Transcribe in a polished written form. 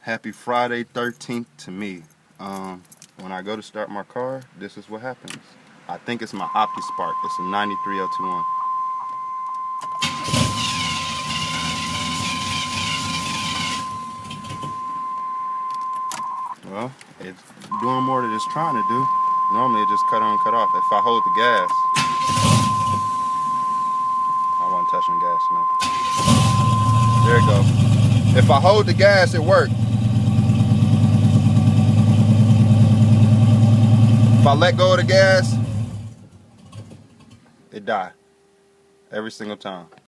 Happy Friday 13th to me. When I go to start my car, this is what happens. I think it's my Optispark. It's a 93 lt1. Well, it's doing more than it's trying to do. Normally it just cut on and cut off. If I hold the gas, I wasn't touching gas, man. There it goes. If I hold the gas, it works. If I let go of the gas, it die every single time.